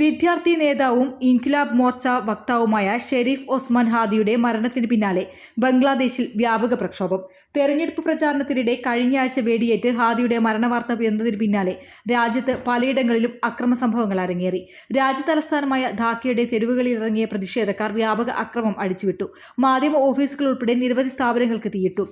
വിദ്യാർത്ഥി നേതാവും ഇൻക്വിലാബ് മോർച്ച വക്താവുമായ ഷെരീഫ് ഒസ്മാൻ ഹാദിയുടെ മരണത്തിന് പിന്നാലെ ബംഗ്ലാദേശിൽ വ്യാപക പ്രക്ഷോഭം. തെരഞ്ഞെടുപ്പ് പ്രചാരണത്തിനിടെ കഴിഞ്ഞയാഴ്ച വെടിയേറ്റ് ഹാദിയുടെ മരണവാർത്ത എന്നതിന് പിന്നാലെ രാജ്യത്ത് പലയിടങ്ങളിലും അക്രമ സംഭവങ്ങൾ അരങ്ങേറി. രാജ്യതലസ്ഥാനമായ ധാക്കയുടെ തെരുവുകളിൽ ഇറങ്ങിയ പ്രതിഷേധക്കാർ വ്യാപക അക്രമം അഴിച്ചുവിട്ടു. മാധ്യമ ഓഫീസുകൾ ഉൾപ്പെടെ നിരവധി സ്ഥാപനങ്ങൾക്ക് തീയിട്ടു.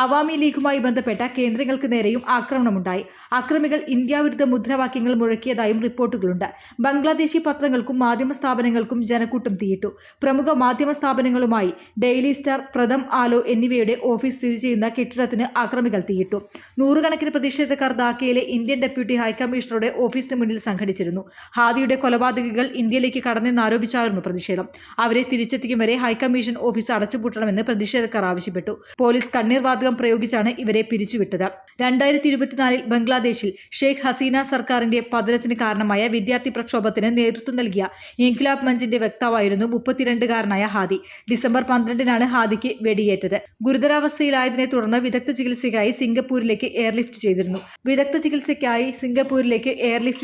അവാമി ലീഗുമായി ബന്ധപ്പെട്ട കേന്ദ്രങ്ങൾക്ക് നേരെയും ആക്രമണമുണ്ടായി. അക്രമികൾ ഇന്ത്യാവിരുദ്ധ മുദ്രാവാക്യങ്ങൾ മുഴക്കിയതായും റിപ്പോർട്ടുകളുണ്ട്. ബംഗ്ലാദേശി പത്രങ്ങൾക്കും മാധ്യമ സ്ഥാപനങ്ങൾക്കും ജനക്കൂട്ടം തീയിട്ടു. പ്രമുഖ മാധ്യമ സ്ഥാപനങ്ങളുമായി ഡെയിലി സ്റ്റാർ, പ്രഥം ആലോ എന്നിവയുടെ ഓഫീസ് സ്ഥിതി ചെയ്യുന്ന കെട്ടിടത്തിന് ആക്രമികൾ തീയിട്ടു. നൂറുകണക്കിന് പ്രതിഷേധക്കാർ ധാക്കയിലെ ഇന്ത്യൻ ഡെപ്യൂട്ടി ഹൈക്കമ്മീഷണറുടെ ഓഫീസിന് മുന്നിൽ സംഘടിച്ചിരുന്നു. ഹാദിയുടെ കൊലപാതകികൾ ഇന്ത്യയിലേക്ക് കടന്നെന്നാരോപിച്ചായിരുന്നു പ്രതിഷേധം. അവരെ തിരിച്ചെത്തിക്കും വരെ ഹൈക്കമ്മീഷൻ ഓഫീസ് അടച്ചുപൂട്ടണമെന്ന് പ്രതിഷേധക്കാർ ആവശ്യപ്പെട്ടു. പോലീസ് കണ്ണീർ വാതകം പ്രയോഗിച്ചാണ് ഇവരെ പിരിച്ചുവിട്ടത്. 2024 ബംഗ്ലാദേശിൽ ഷെയ്ഖ് ഹസീന സർക്കാരിന്റെ പതനത്തിന് കാരണമായ വിദ്യാർത്ഥി പ്രക്ഷോഭത്തിന് നേതൃത്വം നൽകിയ ഇൻക്വിലാബ് മഞ്ചിന്റെ വക്താവായിരുന്നു 32-കാരനായ ഹാദി. ഡിസംബർ 12-നാണ് ഹാദിക്ക് വെടിയേറ്റത്. ഗുരുതരാവസ്ഥയിലായതിനെ തുടർന്ന് വിദഗ്ധ ചികിത്സയ്ക്കായി സിംഗപ്പൂരിലേക്ക് എയർലിഫ്റ്റ്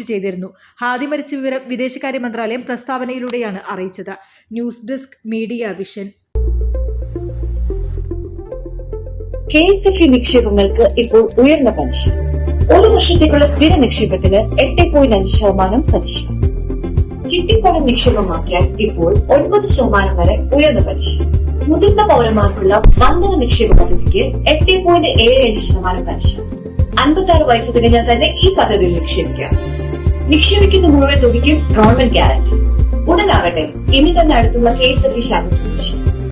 ചെയ്തിരുന്നു. ഹാദി മരിച്ച വിവരം വിദേശകാര്യ മന്ത്രാലയം പ്രസ്താവനയിലൂടെയാണ് അറിയിച്ചത്. News desk media vision. KSFE നിക്ഷേപങ്ങൾക്ക് ഇപ്പോൾ ഉയർന്ന പലിശ. ഒരു വർഷത്തേക്കുള്ള സ്ഥിര നിക്ഷേപത്തിന് 8.5% പലിശ. ചിട്ടിപ്പണം നിക്ഷേപമാക്കിയാൽ ഇപ്പോൾ 9% വരെ ഉയർന്ന പലിശ. മുതിർന്ന പൗരന്മാർക്കുള്ള വന്ദന നിക്ഷേപ പദ്ധതിക്ക് 8.75% പലിശ. 56 വയസ്സ് തികഞ്ഞാൽ തന്നെ ഈ പദ്ധതിയിൽ നിക്ഷേപിക്കാം. നിക്ഷേപിക്കുന്ന മുഴുവൻ തുകയ്ക്കും ഗവൺമെന്റ് ഗ്യാരണ്ടി. ഉടനാകട്ടെ, ഇനി തന്നെ അടുത്തുള്ള KSFE ശാഖ സന്ദർശിക്കും.